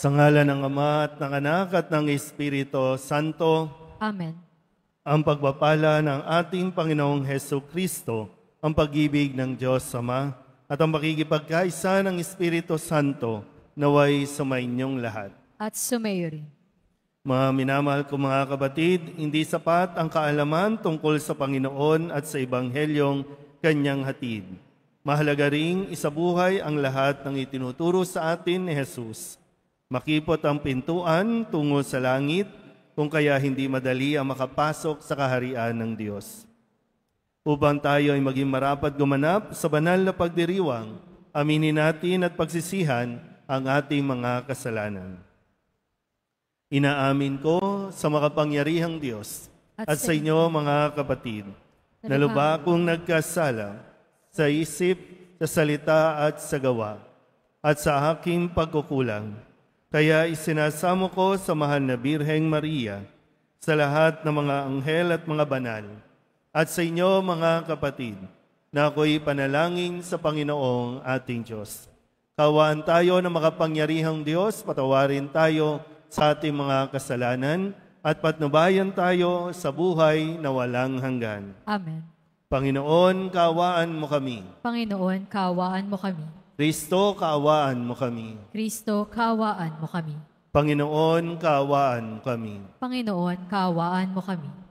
Sa ngalan ng Ama at ng Anak at ng Espiritu Santo, Amen. ang pagpapala ng ating Panginoong Heso Kristo, ang pag-ibig ng Diyos Ama, at ang makikipagkaisa ng Espiritu Santo naway sumainyong lahat. At sumayo rin. Mga minamahal ko mga kapatid, hindi sapat ang kaalaman tungkol sa Panginoon at sa Ebanghelyong Kanyang hatid. Mahalaga ring isabuhay ang lahat ng itinuturo sa atin ni Jesus. Makipot ang pintuan tungo sa langit, kung kaya hindi madali ang makapasok sa kaharian ng Diyos. Upang tayo ay maging marapat gumanap sa banal na pagdiriwang, aminin natin at pagsisihan ang ating mga kasalanan. Inaamin ko sa makapangyarihang Diyos at sa inyo mga kapatid, na lubha akong nagkasala sa isip, sa salita at sa gawa, at sa aking pagkukulang. Kaya isinasamo ko sa mahal na Birheng Maria, sa lahat ng mga anghel at mga banal, at sa inyo mga kapatid, na ako'y panalangin sa Panginoong ating Diyos. Kawaan tayo ng makapangyarihang Diyos, patawarin tayo sa ating mga kasalanan, at patnubayan tayo sa buhay na walang hanggan. Amen. Panginoon, kaawaan mo kami. Panginoon, kaawaan mo kami. Kristo, kaawaan mo kami. Kristo, kaawaan mo kami. Panginoon, kaawaan mo kami. Panginoon, kaawaan mo kami.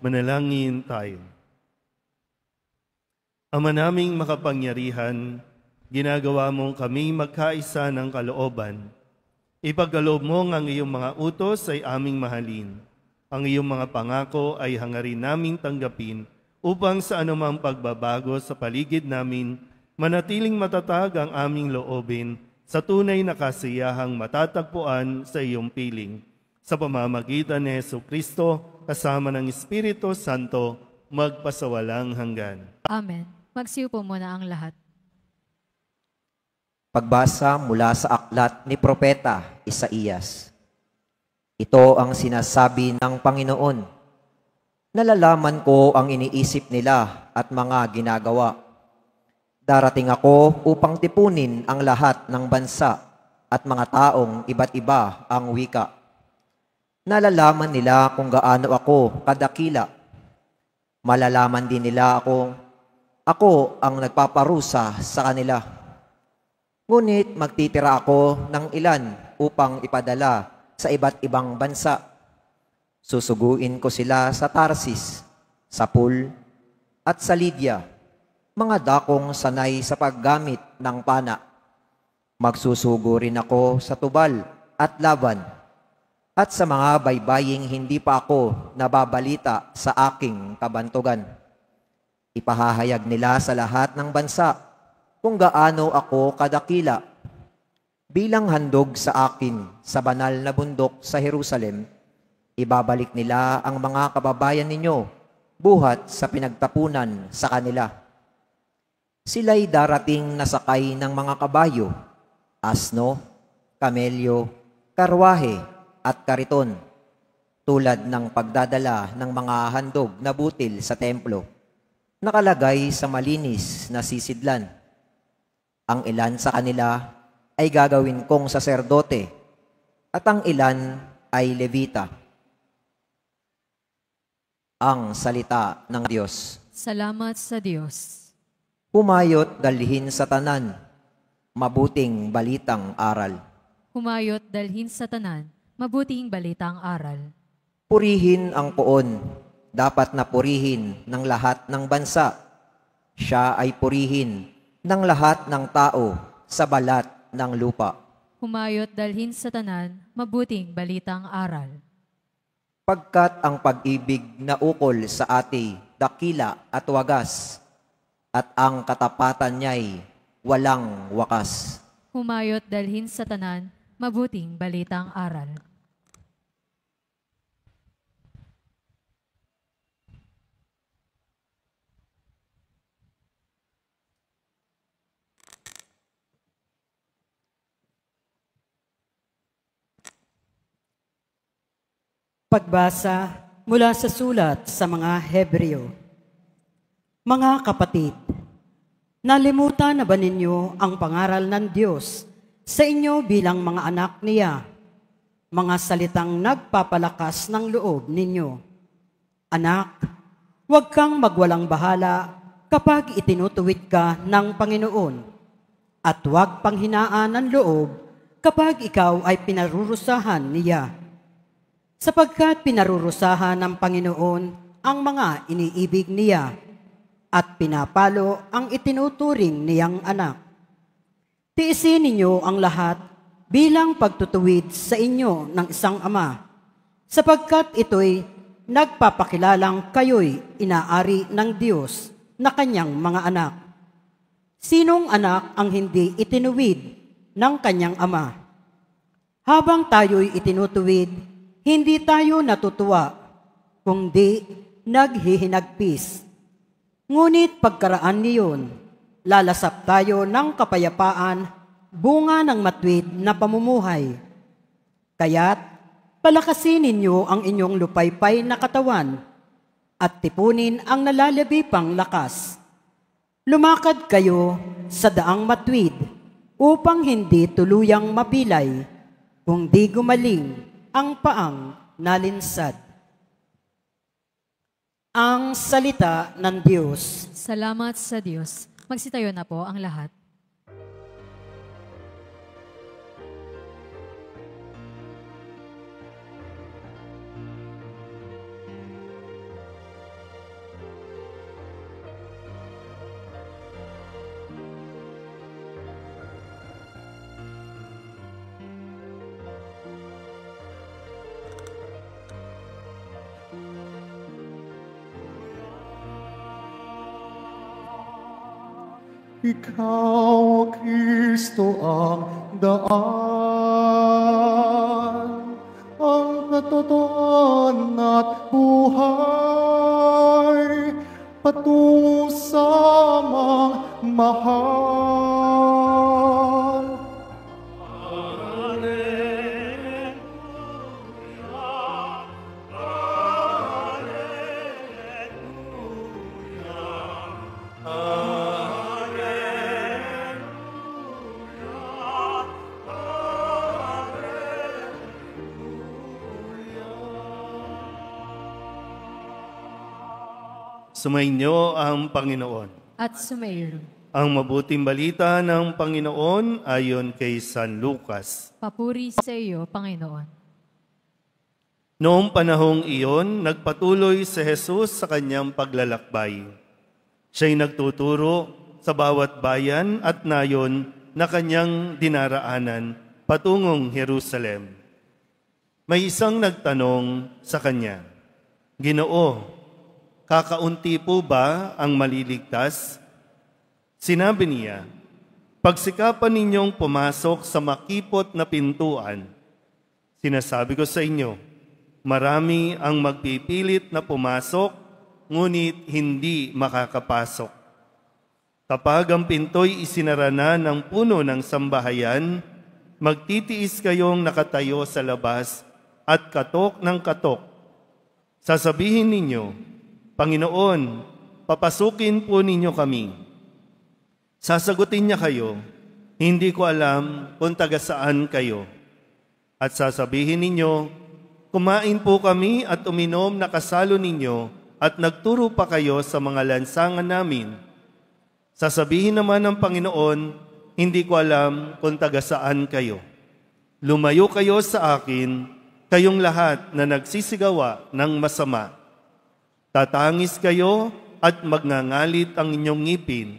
Manalangin tayo. Ama naming makapangyarihan, ginagawa mong kami magkaisa ng kalooban. Ipagkaloob mo ang iyong mga utos ay aming mahalin. Ang iyong mga pangako ay hangarin naming tanggapin upang sa anumang pagbabago sa paligid namin, manatiling matatag ang aming loobin sa tunay na kasiyahang matatagpuan sa iyong piling. Sa pamamagitan ni Jesucristo, kasama ng Espiritu Santo, magpasawalang hanggan. Amen. Magsiupo muna ang lahat. Pagbasa mula sa aklat ni Propeta Isaías. Ito ang sinasabi ng Panginoon. Nalalaman ko ang iniisip nila at mga ginagawa. Darating ako upang tipunin ang lahat ng bansa at mga taong iba't iba ang wika. Nalalaman nila kung gaano ako kadakila. Malalaman din nila ako ang nagpaparusa sa kanila. Ngunit magtitira ako ng ilan upang ipadala sa iba't ibang bansa. Susuguin ko sila sa Tarsis, sa Pul, at sa Lydia, mga dakong sanay sa paggamit ng pana. Magsusugo rin ako sa Tubal at Laban, at sa mga baybaying hindi pa ako nababalita sa aking kabantugan. Ipahahayag nila sa lahat ng bansa kung gaano ako kadakila. Bilang handog sa akin sa banal na bundok sa Jerusalem, ibabalik nila ang mga kababayan ninyo buhat sa pinagtapunan sa kanila. Sila'y darating na sakay ng mga kabayo, asno, kamelyo, karwahe at kariton, tulad ng pagdadala ng mga handog na butil sa templo, nakalagay sa malinis na sisidlan. Ang ilan sa kanila ay gagawin kong saserdote, at ang ilan ay levita. Ang salita ng Diyos. Salamat sa Diyos. Humayot dalhin sa tanan, mabuting balitang aral. Humayot dalhin sa tanan, mabuting balitang aral. Purihin ang poon, dapat na purihin ng lahat ng bansa. Siya ay purihin ng lahat ng tao sa balat ng lupa. Humayot dalhin sa tanan, mabuting balitang aral. Pagkat ang pag-ibig na ukol sa ati, dakila at wagas, at ang katapatan niya'y walang wakas. Humayot dalhin sa tanan, mabuting balitang aral. Pagbasa mula sa sulat sa mga Hebreo. Mga kapatid, nalimutan na ba ninyo ang pangaral ng Diyos sa inyo bilang mga anak niya, mga salitang nagpapalakas ng loob ninyo? Anak, huwag kang magwalang bahala kapag itinutuwid ka ng Panginoon, at huwag panghinaan ng loob kapag ikaw ay pinarurusahan niya. Sapagkat pinarurusahan ng Panginoon ang mga iniibig niya at pinapalo ang itinuturing niyang anak. Tiisin ninyo ang lahat bilang pagtutuwid sa inyo ng isang ama, sapagkat ito'y nagpapakilalang kayo'y inaari ng Diyos na kanyang mga anak. Sinong anak ang hindi itinuwid ng kanyang ama? Habang tayo'y itinutuwid, hindi tayo natutuwa, kundi naghihinagpis. Ngunit pagkaraan niyon, lalasap tayo ng kapayapaan, bunga ng matwid na pamumuhay. Kaya't palakasin ninyo ang inyong lupaypay na katawan at tipunin ang nalalabi pang lakas. Lumakad kayo sa daang matwid upang hindi tuluyang mapilay, kundi gumaling ang paang nalinsad. Ang salita ng Diyos. Salamat sa Diyos. Magsitayo na po ang lahat. Ikaw, Kristo, ang daan, ang katotohanan at buhay, patungo sa mahal. Sumainyo ang Panginoon. At sumairo. Ang mabuting balita ng Panginoon ayon kay San Lucas. Papuri sa iyo, Panginoon. Noong panahong iyon, nagpatuloy si Jesus sa kanyang paglalakbay. Siya'y nagtuturo sa bawat bayan at nayon na kanyang dinaraanan patungong Jerusalem. May isang nagtanong sa kanya, "Ginoo, kakaunti po ba ang maliligtas?" Sinabi niya, "Pagsikapan ninyong pumasok sa makipot na pintuan. Sinasabi ko sa inyo, marami ang magpipilit na pumasok, ngunit hindi makakapasok. Kapag ang pinto'y isinara na ng puno ng sambahayan, magtitiis kayong nakatayo sa labas at katok ng katok. Sasabihin ninyo, Panginoon, papasukin po ninyo kami." Sasagutin niya kayo, "Hindi ko alam kung taga saan kayo." At sasabihin ninyo, "Kumain po kami at uminom na kasalo ninyo at nagturo pa kayo sa mga lansangan namin." Sasabihin naman ng Panginoon, "Hindi ko alam kung taga saan kayo. Lumayo kayo sa akin, kayong lahat na nagsisigawa ng masama. Tatangis kayo at magngangalit ang inyong ngipin.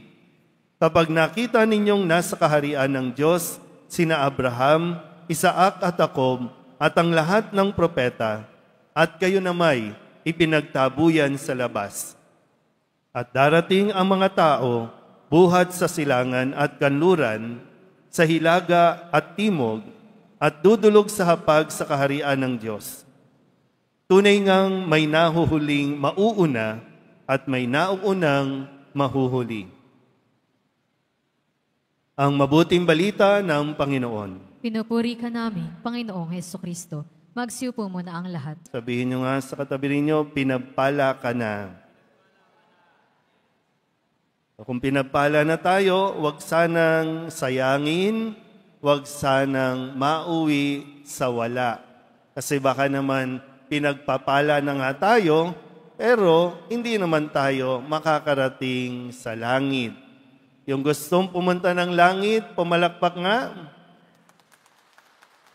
Kapag nakita ninyong nasa kaharian ng Diyos, sina Abraham, Isaac at Jacob, at ang lahat ng propeta, at kayo namay ipinagtabuyan sa labas. At darating ang mga tao, buhat sa silangan at kanluran, sa hilaga at timog, at dudulog sa hapag sa kaharian ng Diyos. Tunay ngang may nahuhuling mauuna at may nauunang mahuhuli." Ang mabuting balita ng Panginoon. Pinupuri ka namin, Panginoong Hesukristo. Magsiupo muna ang lahat. Sabihin nyo nga sa katabi ninyo, pinagpala ka na. Kung pinagpala na tayo, huwag sanang sayangin, huwag sanang mauwi sa wala. Kasi baka naman pinagpapala na nga tayo, pero hindi naman tayo makakarating sa langit. Yung gustong pumunta ng langit, pumalakpak nga.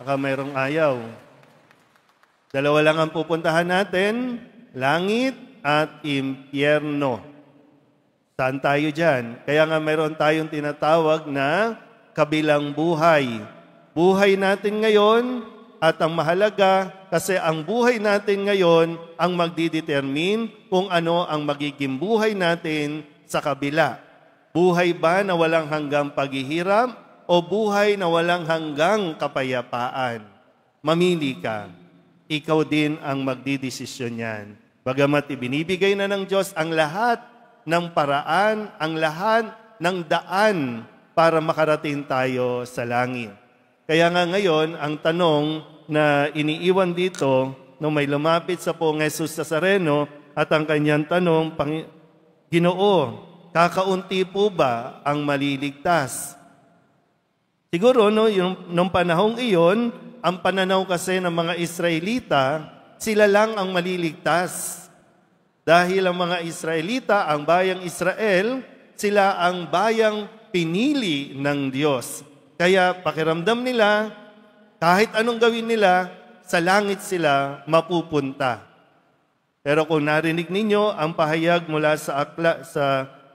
Baka mayroong ayaw. Dalawa lang ang pupuntahan natin, langit at impyerno. Saan tayo dyan? Kaya nga mayroon tayong tinatawag na kabilang buhay. Buhay natin ngayon, at ang mahalaga, kasi ang buhay natin ngayon ang magdidetermine kung ano ang magiging buhay natin sa kabila. Buhay ba na walang hanggang paghihirap o buhay na walang hanggang kapayapaan? Mamili ka. Ikaw din ang magdidesisyon yan. Bagamat ibinibigay na ng Diyos ang lahat ng paraan, ang lahat ng daan para makarating tayo sa langit. Kaya nga ngayon, ang tanong na iniiwan dito nung may lumapit sa Poong Jesus Nazareno at ang kanyang tanong, Ginoo, kakaunti po ba ang maliligtas? Siguro, nung panahong iyon, ang pananaw kasi ng mga Israelita, sila lang ang maliligtas. Dahil ang mga Israelita, ang bayang Israel, sila ang bayang pinili ng Diyos. Kaya pakiramdam nila, kahit anong gawin nila, sa langit sila mapupunta. Pero kung narinig ninyo ang pahayag mula sa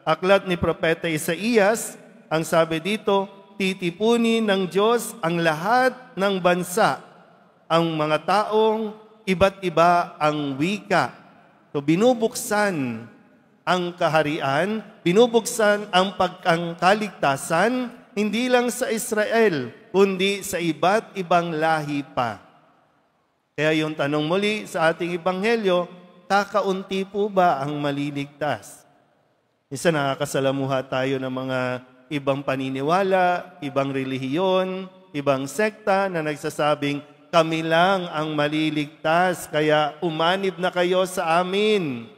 aklat ni Propeta Isaías, ang sabi dito, titipunin ng Diyos ang lahat ng bansa, ang mga taong iba't iba ang wika. So binubuksan ang kaharian binubuksan ang pagkangkaligtasan hindi lang sa Israel, kundi sa iba't ibang lahi pa. Kaya yung tanong muli sa ating ebanghelyo, kakaunti po ba ang maliligtas? Minsan nakakasalamuha tayo ng mga ibang paniniwala, ibang relihiyon, ibang sekta na nagsasabing, kami lang ang maliligtas, kaya umanib na kayo sa amin.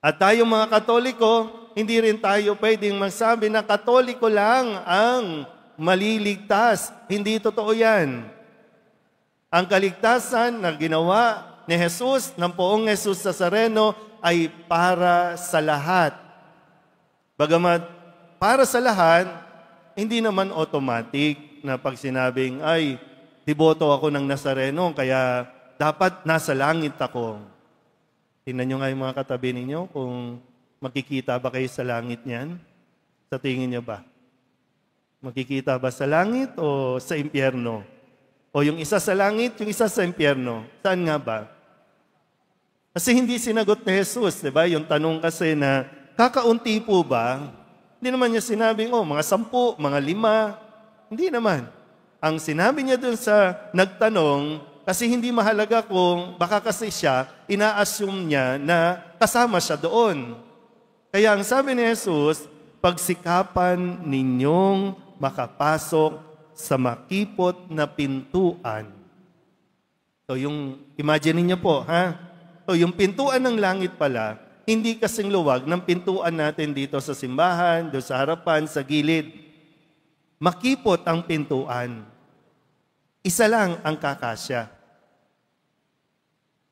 At tayong mga Katoliko, hindi rin tayo pwedeng magsabi na Katoliko lang ang maliligtas. Hindi totoo yan. Ang kaligtasan na ginawa ni Jesus, ng poong Jesus Nazareno, ay para sa lahat. Bagamat para sa lahat, hindi naman automatic na pag sinabing, ay, deboto ako ng Nazareno, kaya dapat nasa langit ako. Tingnan nyo nga yung mga katabi ninyo kung makikita ba kayo sa langit niyan? Sa tingin nyo ba? Makikita ba sa langit o sa impyerno? O yung isa sa langit, yung isa sa impyerno? Saan nga ba? Kasi hindi sinagot ni Jesus, di ba? Yung tanong kasi na, kakaunti po ba? Hindi naman niya sinabing, mga 10, mga 5. Hindi naman. Ang sinabi niya dun sa nagtanong, kasi hindi mahalaga kung baka kasi siya, ina-assume niya na kasama siya doon. Kaya ang sabi ni Jesus, pagsikapan ninyong makapasok sa makipot na pintuan. So imagine niyo po, ha? So yung pintuan ng langit pala, hindi kasing luwag ng pintuan natin dito sa simbahan, doon sa harapan, sa gilid. Makipot ang pintuan. Isa lang ang kakasya.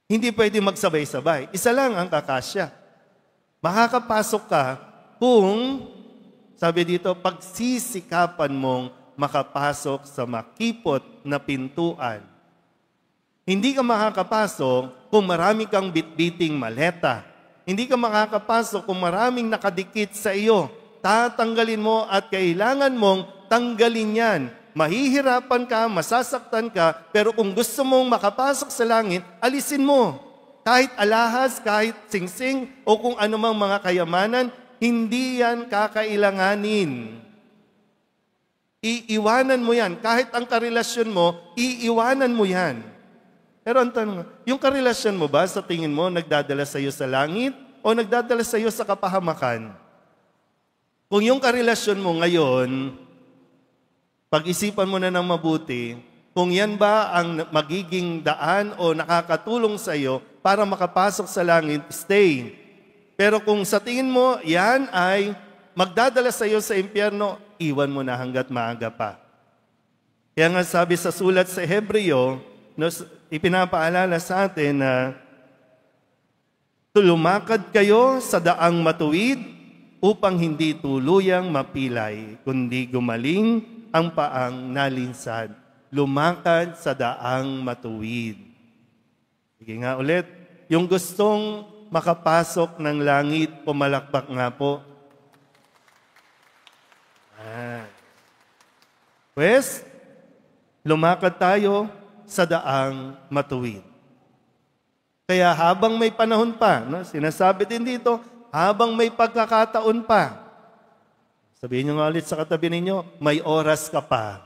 Hindi pwede magsabay-sabay. Isa lang ang kakasya. Makakapasok ka kung, sabi dito, pagsisikapan mong makapasok sa makipot na pintuan. Hindi ka makakapasok kung marami kang bitbiting maleta. Hindi ka makakapasok kung maraming nakadikit sa iyo. Tatanggalin mo at kailangan mong tanggalin yan. Mahihirapan ka, masasaktan ka, pero kung gusto mong makapasok sa langit, alisin mo. Kahit alahas, kahit singsing, o kung anumang mga kayamanan, hindi yan kakailanganin. Iiwanan mo yan. Kahit ang karelasyon mo, iiwanan mo yan. Pero ang tanong, yung karelasyon mo ba, sa tingin mo, nagdadala sa iyo sa langit o nagdadala sa iyo sa kapahamakan? Kung yung karelasyon mo ngayon, pag-isipan mo na ng mabuti, kung yan ba ang magiging daan o nakakatulong sa iyo para makapasok sa langit, stay. Pero kung sa tingin mo, yan ay magdadala sa iyo sa impyerno, iwan mo na hanggat maaga pa. Kaya nga sabi sa sulat sa Hebreo, ipinapaalala sa atin na lumakad kayo sa daang matuwid upang hindi tuluyang mapilay, kundi gumaling ang paang nalinsad. Lumakad sa daang matuwid. Sige nga ulit, yung gustong makapasok ng langit, pumalakpak nga po. Pues, lumakad tayo sa daang matuwid. Kaya habang may panahon pa, sinasabi din dito, habang may pagkakataon pa, sabihin nyo nga ulit sa katabi ninyo, may oras ka pa.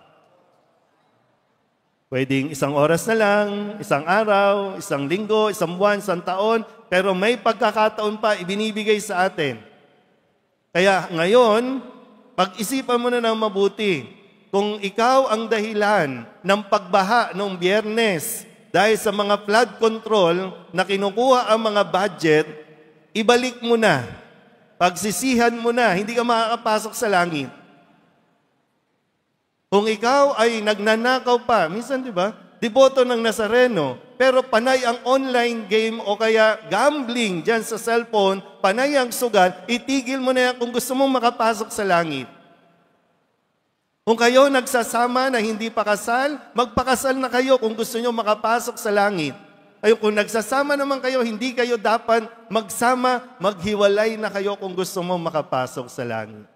Pwedeng 1 oras na lang, 1 araw, 1 linggo, 1 buwan, 1 taon, pero may pagkakataon pa ibinibigay sa atin. Kaya ngayon, pag-isipan mo na ng mabuti, kung ikaw ang dahilan ng pagbaha noong Biyernes dahil sa mga flood control na kinukuha ang mga budget, ibalik mo na. Pagsisihan mo na, hindi ka makakapasok sa langit. Kung ikaw ay nagnanakaw pa, minsan di ba, deboto ng Nazareno, pero panay ang online game o kaya gambling dyan sa cellphone, panay ang sugal, itigil mo na yan kung gusto mong makapasok sa langit. Kung kayo nagsasama na hindi pa kasal, magpakasal na kayo kung gusto nyo makapasok sa langit. Ay, kung nagsasama naman kayo, hindi kayo dapat magsama, maghiwalay na kayo kung gusto mo makapasok sa langit.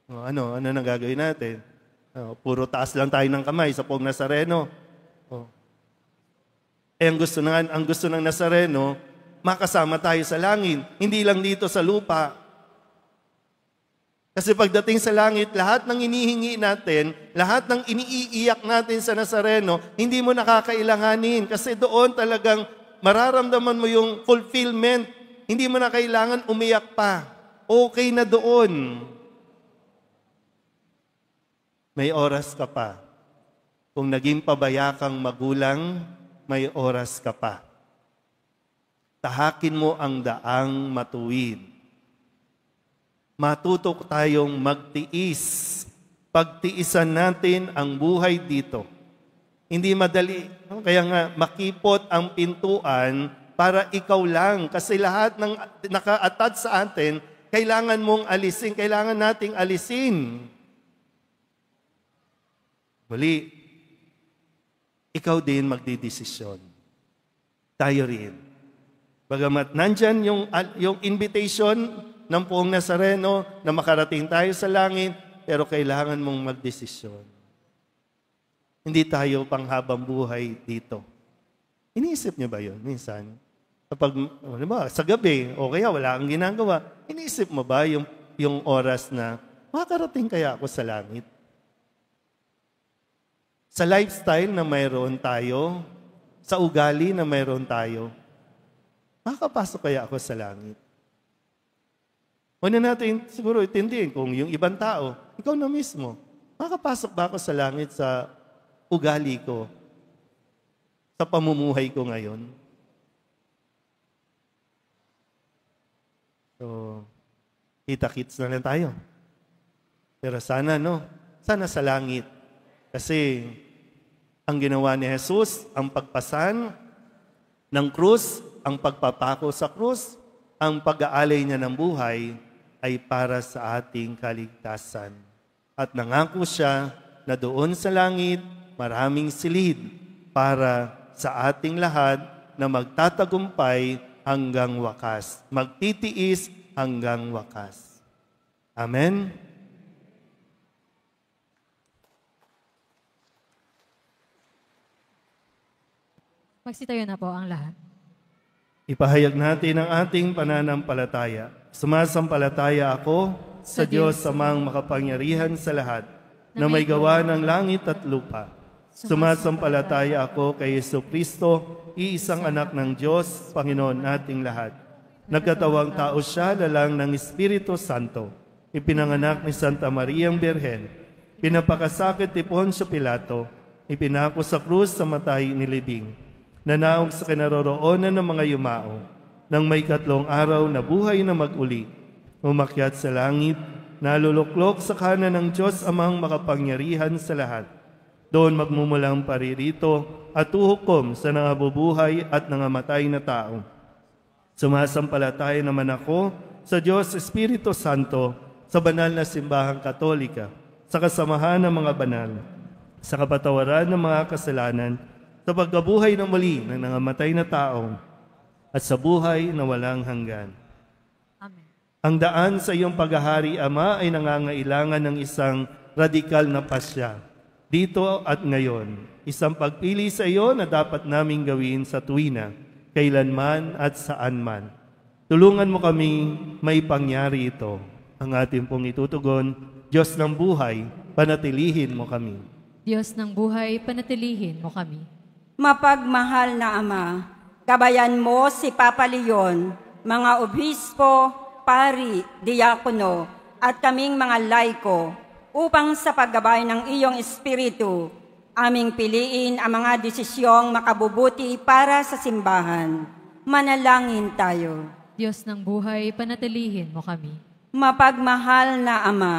Ano nang gagawin natin? Puro taas lang tayo ng kamay sa poong Nazareno. Ang gusto ng Nazareno, makasama tayo sa langit, hindi lang dito sa lupa. Kasi pagdating sa langit, lahat ng inihingi natin, lahat ng iniiiyak natin sa Nazareno, hindi mo nakakailanganin. Kasi doon talagang mararamdaman mo yung fulfillment. Hindi mo na kailangan umiyak pa. Okay na doon. May oras ka pa. Kung naging pabaya kang magulang, may oras ka pa. Tahakin mo ang daang matuwid. Matuto tayong magtiis. Pagtiisan natin ang buhay dito. Hindi madali. Kaya nga, makipot ang pintuan para ikaw lang. Kasi lahat ng naka-attach sa atin, kailangan mong alisin. Kailangan nating alisin. Muli, ikaw din magdidesisyon. Tayo rin. Bagamat nandyan yung invitation ng Poong Nazareno na makarating tayo sa langit, pero kailangan mong magdesisyon. Hindi tayo panghabang buhay dito. Iniisip niyo ba yun minsan? Kapag, sa gabi, o kaya wala kang ginagawa, iniisip mo ba yung oras na makarating kaya ako sa langit? Sa lifestyle na mayroon tayo, sa ugali na mayroon tayo, makakapasok kaya ako sa langit? Una natin siguro itindihin kung yung ibang tao, ikaw na mismo, makakapasok ba ako sa langit sa ugali ko, sa pamumuhay ko ngayon? So, kita-kits na lang tayo. Pero sana, sana sa langit. Kasi ang ginawa ni Jesus, ang pagpasan ng krus, ang pagpapako sa krus, ang pag-aalay niya ng buhay ay para sa ating kaligtasan. At nangako siya na doon sa langit, maraming silid para sa ating lahat na magtatagumpay hanggang wakas. Magtitiis hanggang wakas. Amen? Magsitayo na po ang lahat. Ipahayag natin ang ating pananampalataya. Sumasampalataya ako sa Diyos Amang makapangyarihan sa lahat, na may gawa ng langit at lupa. Sumasampalataya ako kay Jesucristo, iisang anak ng Diyos, Panginoon nating lahat. Nagkatawang tao siya, lalang ng Espiritu Santo. Ipinanganak ni Santa Mariang Birhen. Pinapakasakit ni Poncio Pilato. Ipinako sa krus sa matay ni Libing. Nanaog sa kinaroroonan ng mga yumao. Nang may 3 araw na buhay na mag-uli, umakyat sa langit, naluluklok sa kanan ng Diyos Amang makapangyarihan sa lahat. Doon magmumulang paririto at uhukom sa nangabubuhay at nangamatay na tao. Sumasampalataya naman ako sa Diyos Espiritu Santo, sa banal na simbahang Katolika, sa kasamahan ng mga banal, sa kapatawaran ng mga kasalanan, sa pagkabuhay na muli ng nangamatay na tao, at sa buhay na walang hanggan. Amen. Ang daan sa iyong paghahari, Ama, ay nangangailangan ng isang radikal na pasya. Dito at ngayon, isang pagpili sa iyo na dapat naming gawin sa tuwina, kailanman at saan man. Tulungan mo kami may pangyari ito. Ang ating pong itutugon, Diyos ng buhay, panatilihin mo kami. Diyos ng buhay, panatilihin mo kami. Mapagmahal na Ama, gabayan mo si Papa Leon, mga obispo, pari, diakono, at kaming mga laiko, upang sa paggabay ng iyong espiritu, aming piliin ang mga desisyong makabubuti para sa simbahan. Manalangin tayo. Diyos ng buhay, panatilihin mo kami. Mapagmahal na Ama,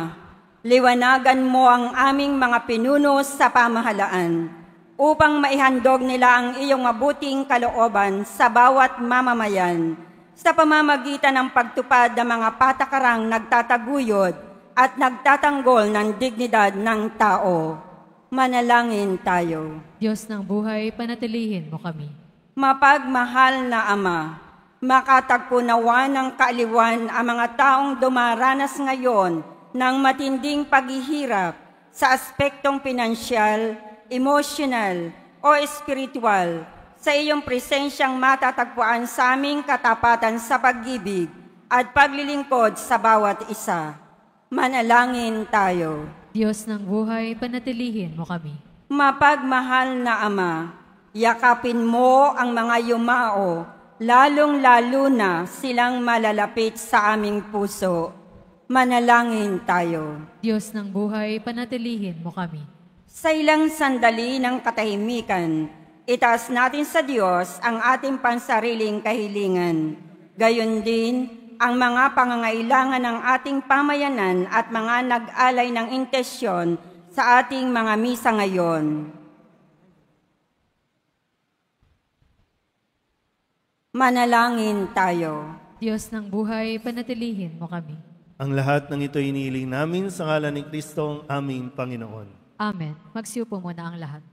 liwanagan mo ang aming mga pinuno sa pamahalaan, upang maihandog nila ang iyong mabuting kalooban sa bawat mamamayan, sa pamamagitan ng pagtupad ng mga patakarang nagtataguyod at nagtatanggol ng dignidad ng tao. Manalangin tayo. Diyos ng buhay, panatilihin mo kami. Mapagmahal na Ama, makatagpo nawa ng kaaliwan ang mga taong dumaranas ngayon ng matinding paghihirap sa aspektong pinansyal, emosyonal o espiritual sa iyong presensyang matatagpuan sa aming katapatan sa pag-ibig at paglilingkod sa bawat isa. Manalangin tayo. Diyos ng buhay, panatilihin mo kami. Mapagmahal na Ama, yakapin mo ang mga yumao, lalong-lalo na silang malalapit sa aming puso. Manalangin tayo. Diyos ng buhay, panatilihin mo kami. Sa ilang sandali ng katahimikan, itaas natin sa Diyos ang ating pansariling kahilingan. Gayon din, ang mga pangangailangan ng ating pamayanan at mga nag-alay ng intensyon sa ating mga misa ngayon. Manalangin tayo. Diyos ng buhay, panatilihin mo kami. Ang lahat ng ito inihiling namin sa ngalan ni Kristo ang aming Panginoon. Amen. Magsiupo muna ang lahat.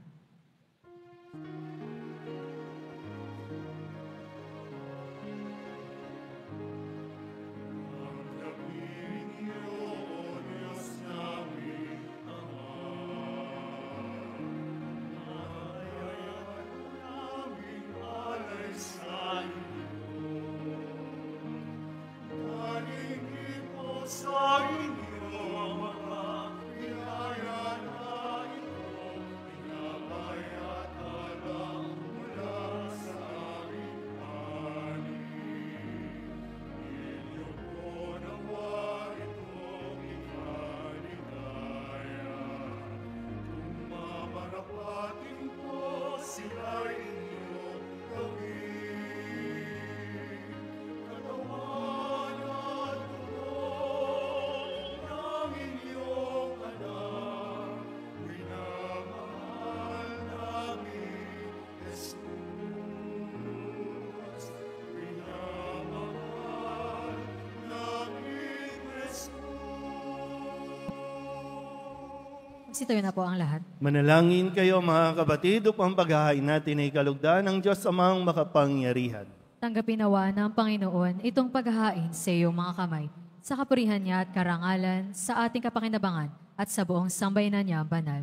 Sitayo na po ang lahat. Manalangin kayo mga kapatid upang paghahain natin ay kalugdan ng Diyos Amang makapangyarihan. Tanggapin nawa ng Panginoon itong paghahain sa iyong mga kamay, sa kapurihan niya at karangalan, sa ating kapakinabangan at sa buong sambayanan niya banal.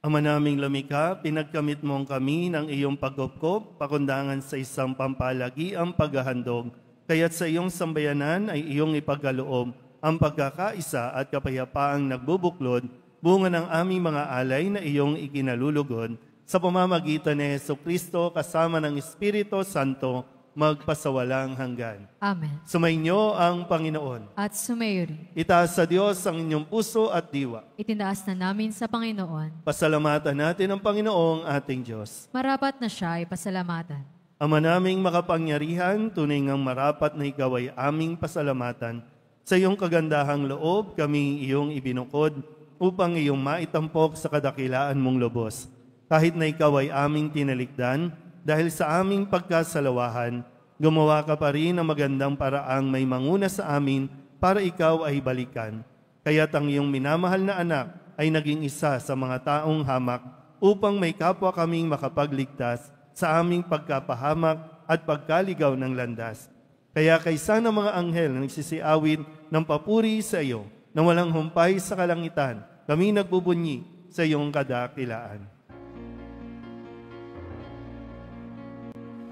Ama naming lumikha, pinagkamit mong kami ng iyong pagkupkop, pakundangan sa isang pampalagi ang paghahandog, kaya't sa iyong sambayanan ay iyong ipagkaloob ang pagkakaisa at kapayapaang nagbubuklod, bunga ng aming mga alay na iyong ikinalulugod sa pamamagitan ni Jesucristo kasama ng Espiritu Santo magpasawalang hanggan. Amen. Sumainyo ang Panginoon. At sumayo rin. Itaas sa Diyos ang inyong puso at diwa. Itindaas na namin sa Panginoon. Pasalamatan natin ang Panginoong ating Diyos. Marapat na siya ay pasalamatan. Ama naming makapangyarihan, tunay ngang marapat na ikaw ay aming pasalamatan. Sa iyong kagandahang loob, kami iyong ibinukod upang iyong maitampok sa kadakilaan mong lubos. Kahit na ikaw ay aming tinalikdan, dahil sa aming pagkasalawahan, gumawa ka pa rin ng magandang paraang may manguna sa amin para ikaw ay balikan. Kaya't ang iyong minamahal na anak ay naging isa sa mga taong hamak upang may kapwa kaming makapagligtas sa aming pagkapahamak at pagkaligaw ng landas. Kaya kaysa ng mga anghel na nagsisiawit ng papuri sa iyo, na walang humpay sa kalangitan, kami nagbubunyi sa iyong kadakilaan.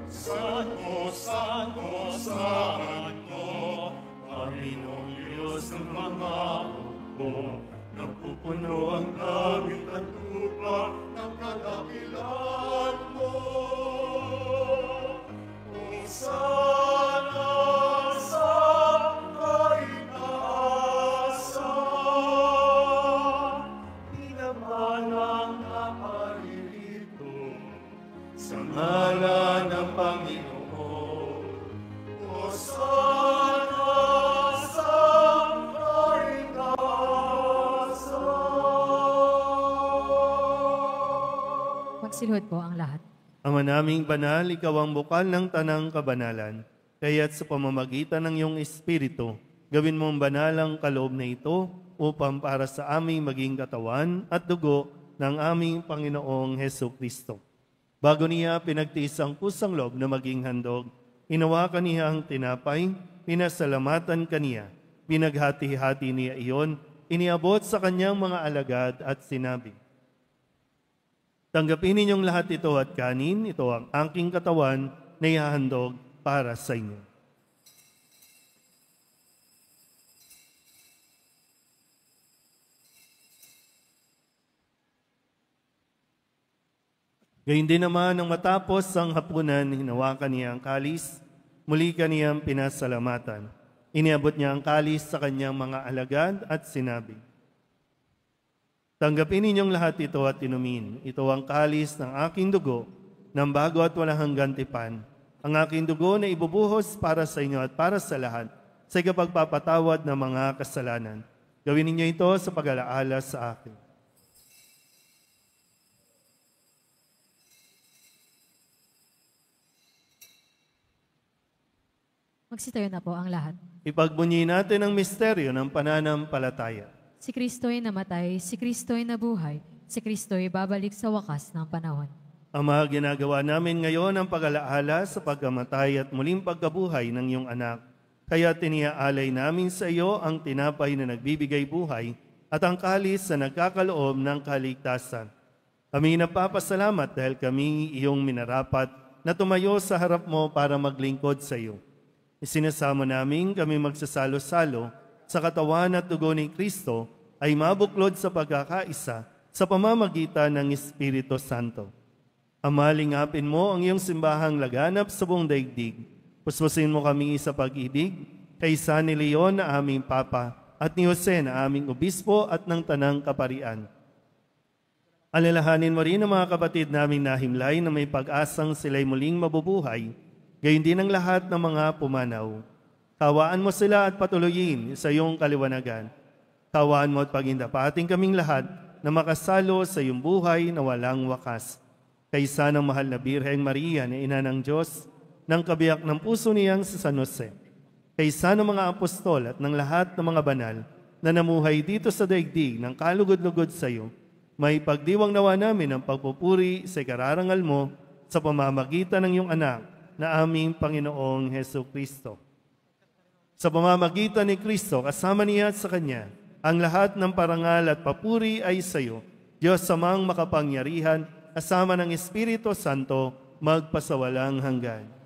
Santo, Santo, Santo, Panginoong Diyos ng mga hukbo, napupuno ang langit at lupa ng kadakilaan mo. Hosana sa kaitaasan, pinamalang naparirito sa ngalan ng Panginoon. Hosana sa kaitaasan. Magsilhod po ang lahat. Ama naming banal, ikaw ang bukal ng tanang kabanalan. Kaya't sa pamamagitan ng iyong Espiritu, gawin mong banal ang kaloob na ito upang para sa aming maging katawan at dugo ng aming Panginoong Jesucristo. Bago niya pinagtiis ang pusang loob na maging handog, hinawakan niya ang tinapay, pinasalamatan kaniya, pinaghati-hati niya iyon, iniabot sa kanyang mga alagad at sinabi, Tanggapin ninyong lahat ito at kanin, ito ang aking katawan na ihahandog para sa inyo. Gayun din naman nang matapos ang hapunan, hinawakan niya ang kalis, muli kaniyang pinasalamatan. Iniabot niya ang kalis sa kanyang mga alagad at sinabi, tanggapin ninyong lahat ito at inumin. Ito ang kalis ng aking dugo, ng bago at walang hanggang tipan. Ang aking dugo na ibubuhos para sa inyo at para sa lahat, sa ikapagpapatawad ng mga kasalanan. Gawin ninyo ito sa pag-alaala sa akin. Magsitayo na po ang lahat. Ipagbunyi natin ang misteryo ng pananampalataya. Si Kristo'y namatay, si Kristo'y nabuhay, si Kristo'y babalik sa wakas ng panahon. Ama, ginagawa namin ngayon ang pag-alaala sa pagkamatay at muling pagkabuhay ng iyong anak. Kaya tiniaalay namin sa iyo ang tinapay na nagbibigay buhay at ang kalis na nagkakaloob ng kaligtasan. Kami napapasalamat dahil kami iyong minarapat na tumayo sa harap mo para maglingkod sa iyo. Isinasama namin kami magsasalo-salo sa katawan at dugo ni Kristo ay mabuklod sa pagkakaisa sa pamamagitan ng Espiritu Santo. Ama, lingapin mo ang iyong simbahang laganap sa buong daigdig. Puspusin mo kami sa pag-ibig kay San Leon na aming Papa at ni Jose na aming Obispo at ng Tanang Kaparian. Alalahanin mo rin ang mga kapatid naming nahimlay na may pag-asang sila'y muling mabubuhay, gayon din ang lahat ng mga pumanaw. Kawaan mo sila at patuloyin sa iyong kaliwanagan. Kawaan mo at pagindapating kaming lahat na makasalo sa iyong buhay na walang wakas. Kaysa ng mahal na Birheng Maria na ina ng Diyos, ng kabiyak ng puso niyang si San Jose. Kaysa ng mga apostol at ng lahat ng mga banal na namuhay dito sa daigdig ng kalugod-lugod sa iyo, may pagdiwang nawa namin ang pagpupuri sa ikararangal mo sa pamamagitan ng iyong anak na aming Panginoong Heso Kristo. Sa pamamagitan ni Kristo, kasama niya at sa Kanya, ang lahat ng parangal at papuri ay sa iyo, Diyos Amang makapangyarihan, kasama ng Espiritu Santo, magpasawalang hanggan.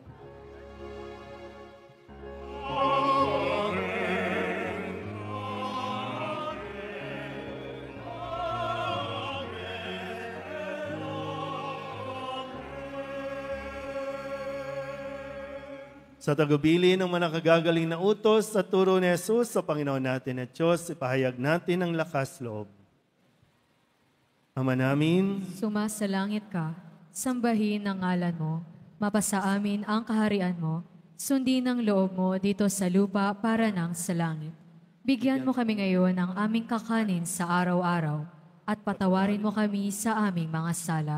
Sa tagubili ng manakagagaling na utos at turo ni Jesus sa Panginoon natin at Diyos, ipahayag natin ang lakas loob. Ama namin, Sumasalangit ka, sambahin ang ngalan mo, mapasa amin ang kaharian mo, sundin ang loob mo dito sa lupa para nang sa langit. Bigyan mo kami ngayon ng aming kakanin sa araw-araw at patawarin mo kami sa aming mga sala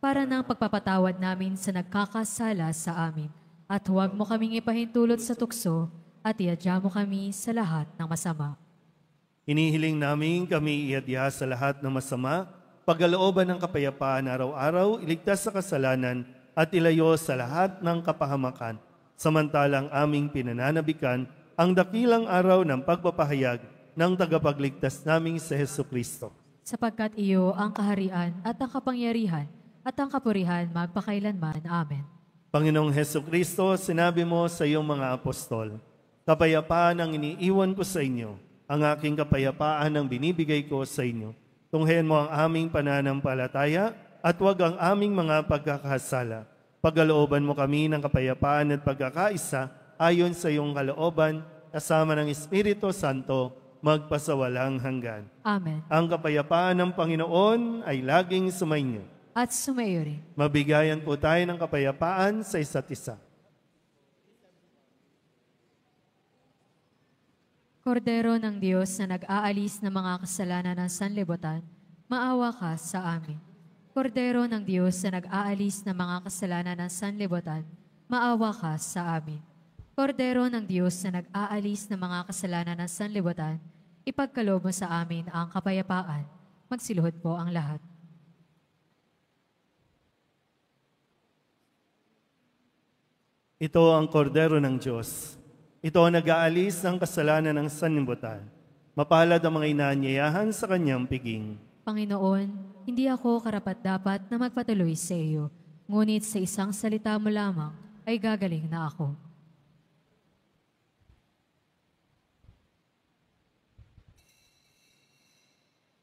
para nang pagpapatawad namin sa nagkakasala sa amin. At huwag mo kaming ipahintulot sa tukso at iadya mo kami sa lahat ng masama. hinihiling namin kami iadya sa lahat ng masama, pagkalooban ng kapayapaan araw-araw, iligtas sa kasalanan at ilayo sa lahat ng kapahamakan. Samantalang aming pinananabikan ang dakilang araw ng pagpapahayag ng tagapagligtas naming sa Jesucristo. Sapagkat iyo ang kaharian at ang kapangyarihan at ang kapurihan magpakailanman. Amen. Panginoong Jesucristo, sinabi mo sa iyong mga apostol, kapayapaan ang iniiwan ko sa inyo, ang aking kapayapaan ang binibigay ko sa inyo. Tunghayan mo ang aming pananampalataya at huwag ang aming mga pagkakasala. Pagkalooban mo kami ng kapayapaan at pagkakaisa ayon sa iyong kalooban, kasama ng Espiritu Santo, magpasawalang hanggan. Amen. Ang kapayapaan ng Panginoon ay laging sumainyo. At sumaiyo rin. Mabigayan po tayo ng kapayapaan sa isa't isa. Kordero ng Diyos na nag-aalis ng mga kasalanan ng sanlibutan, maawa ka sa amin. Kordero ng Diyos na nag-aalis ng mga kasalanan ng sanlibutan, maawa ka sa amin. Kordero ng Diyos na nag-aalis ng mga kasalanan ng sanlibutan, ipagkaloob mo sa amin ang kapayapaan. Magsiluhod po ang lahat. Ito ang kordero ng Diyos. Ito ang nag-aalis ng kasalanan ng sanlibutan. Mapalad ang mga inaanyayahan sa kanyang piging. Panginoon, hindi ako karapat-dapat na magpatuloy sa iyo, ngunit sa isang salita mo lamang ay gagaling na ako.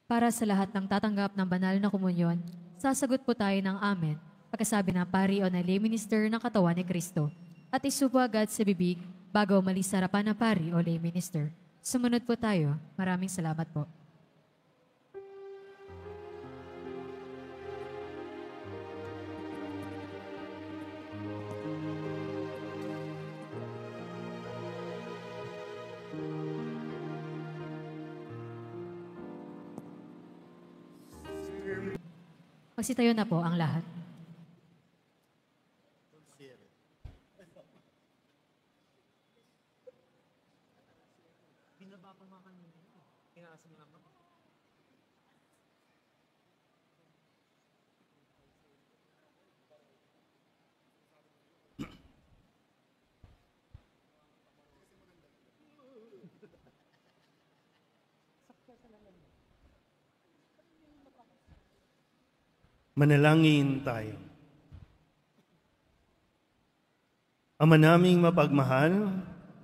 Para sa lahat ng tatanggap ng banal na komunyon, sasagot po tayo ng amen, pagkasabi ng pari o na lay minister ng katawan ni Kristo, at isubo agad sa bibig bago umalis sa harapan ng pari o lay minister. Sumunod po tayo. Maraming salamat po. Magsitayo na po ang lahat. Manalangin tayo. Ama naming mapagmahal,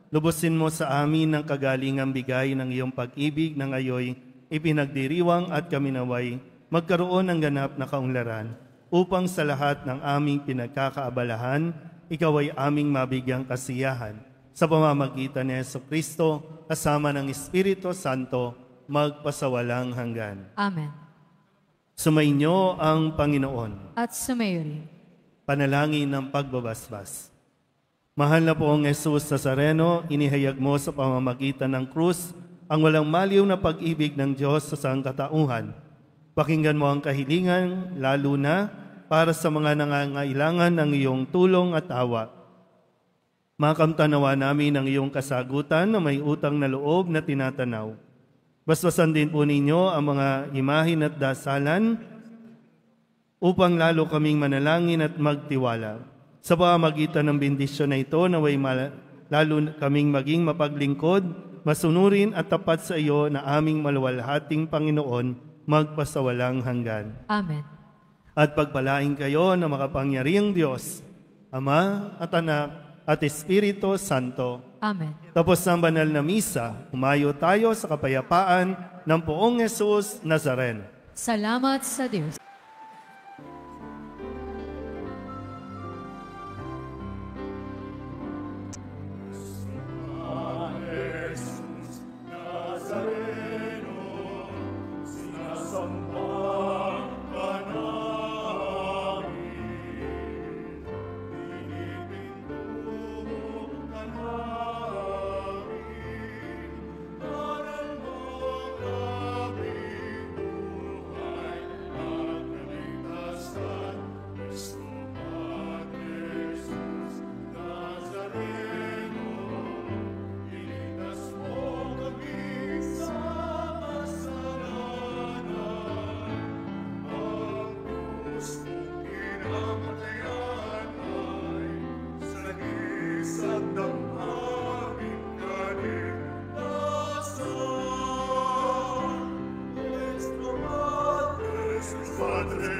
lubusin mo sa amin ng kagalingang bigay ng iyong pag-ibig na ngayoy ipinagdiriwang at kami naway magkaroon ng ganap na kaunlaran upang sa lahat ng aming pinagkakaabalahan, ikaw ay aming mabigyang kasiyahan. Sa pamamagitan ni Jesucristo, kasama ng Espiritu Santo, magpasawalang hanggan. Amen. Sumainyo ang Panginoon. At sumayo rin. Panalangin ng pagbabasbas. Mahal na poong Jesus Nazareno, inihayag mo sa pamamagitan ng krus ang walang maliw na pag-ibig ng Diyos sa sangkatauhan. Pakinggan mo ang kahilingan, lalo na para sa mga nangangailangan ng iyong tulong at awa. Makamtanawa namin ang iyong kasagutan na may utang na loob na tinatanaw. Basbasan din po ninyo ang mga imahin at dasalan upang lalo kaming manalangin at magtiwala. Sa pamamagitan ng bendisyon na ito, naway lalo kaming maging mapaglingkod, masunurin at tapat sa iyo na aming maluwalhating Panginoon, magpasawalang hanggan. Amen. At pagpalain kayo na makapangyarihang Diyos, Ama at Anak at Espiritu Santo. Amen. Tapos ng banal na misa, humayo tayo sa kapayapaan ng poong Jesus Nazareno. Salamat sa Diyos. Padre